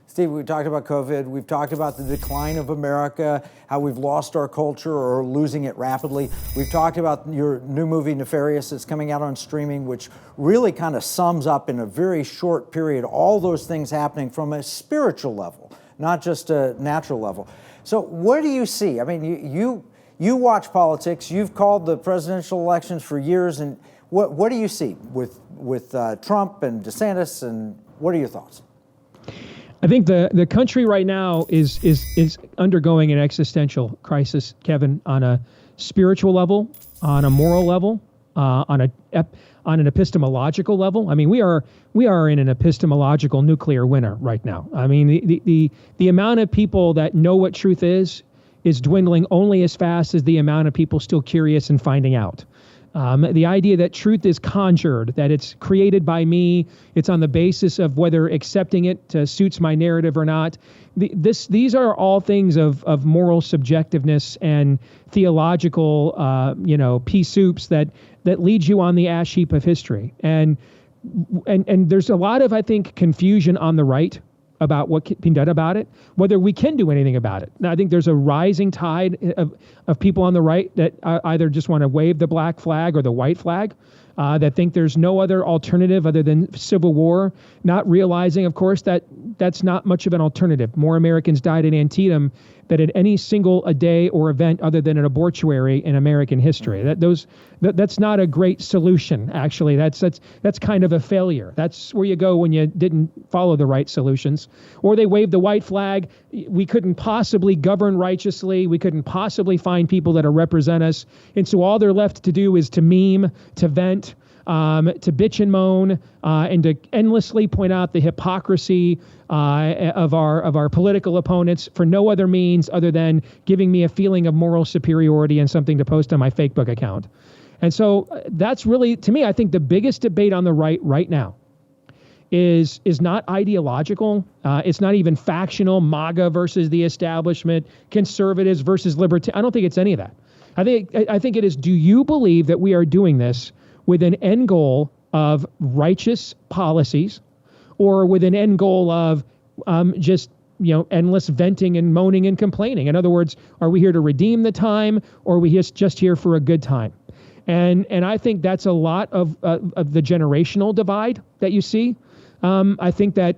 Steve, we talked about COVID. We've talked about the decline of America, how we've lost our culture or losing it rapidly. We've talked about your new movie, Nefarious, that's coming out on streaming, which really kind of sums up in a very short period all those things happening from a spiritual level, not just a natural level. So what do you see? I mean, you watch politics. You've called the presidential elections for years, and what do you see with Trump and DeSantis, and what are your thoughts? I think the country right now is undergoing an existential crisis, Kevin, on a spiritual level, on a moral level, on an epistemological level. I mean, we are in an epistemological nuclear winter right now. I mean, the amount of people that know what truth is dwindling only as fast as the amount of people still curious and finding out. The idea that truth is conjured, that it's created by me, it's on the basis of whether accepting it suits my narrative or not. These are all things of moral subjectiveness and theological, pea soups that lead you on the ash heap of history. And there's a lot of, I think, confusion on the right about what can be done about it, whether we can do anything about it. Now, I think there's a rising tide of people on the right that either just want to wave the black flag or the white flag, that think there's no other alternative other than civil war, not realizing, of course, that that's not much of an alternative. More Americans died in Antietam than at any single a day or event other than an abortuary in American history. That's not a great solution, actually. That's kind of a failure. That's where you go when you didn't follow the right solutions. Or they wave the white flag. We couldn't possibly govern righteously. We couldn't possibly find people that represent us. And so all they're left to do is to meme, to vent, to bitch and moan, and to endlessly point out the hypocrisy of our political opponents for no other means other than giving me a feeling of moral superiority and something to post on my Facebook account. And so that's really, to me, I think the biggest debate on the right now is not ideological. It's not even factional, MAGA versus the establishment, conservatives versus libertarians. I don't think it's any of that. I think it is, do you believe that we are doing this with an end goal of righteous policies, or with an end goal of just endless venting and moaning and complaining? In other words, are we here to redeem the time, or are we just here for a good time? And I think that's a lot of the generational divide that you see. I think that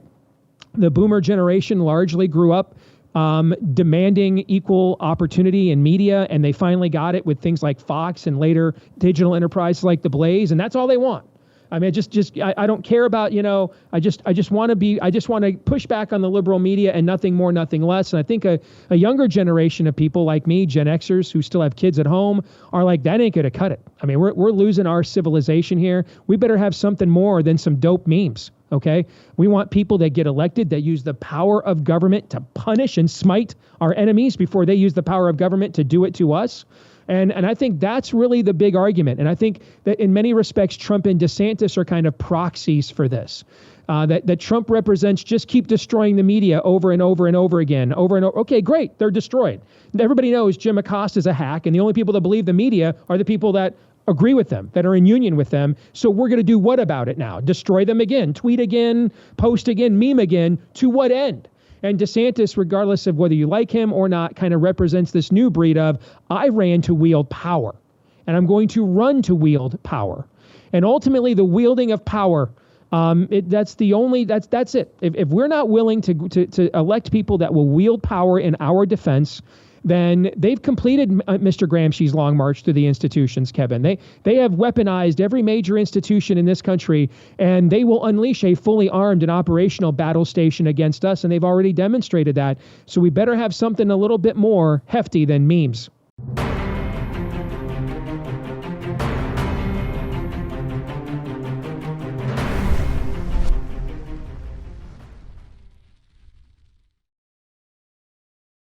the boomer generation largely grew up demanding equal opportunity in media, and they finally got it with things like Fox and later digital enterprises like The Blaze, and that's all they want. I mean, I don't care about, I just want to push back on the liberal media and nothing more, nothing less. And I think a younger generation of people like me, Gen Xers, who still have kids at home, are like, that ain't going to cut it. I mean, we're losing our civilization here. We better have something more than some dope memes. Okay. We want people that get elected, that use the power of government to punish and smite our enemies before they use the power of government to do it to us. And I think that's really the big argument. And I think that in many respects, Trump and DeSantis are kind of proxies for this. That Trump represents just keep destroying the media over and over and over again, over and over. Okay, great. They're destroyed. Everybody knows Jim Acosta's a hack, and the only people that believe the media are the people that agree with them, that are in union with them. So we're going to do what about it now? Destroy them again, tweet again, post again, meme again. To what end? And DeSantis, regardless of whether you like him or not, kind of represents this new breed of, I ran to wield power, and I'm going to run to wield power. And ultimately, the wielding of power, that's it. If we're not willing to elect people that will wield power in our defense, then they've completed Mr. Gramsci's long march through the institutions, Kevin. They have weaponized every major institution in this country, and they will unleash a fully armed and operational battle station against us, and they've already demonstrated that. So we better have something a little bit more hefty than memes.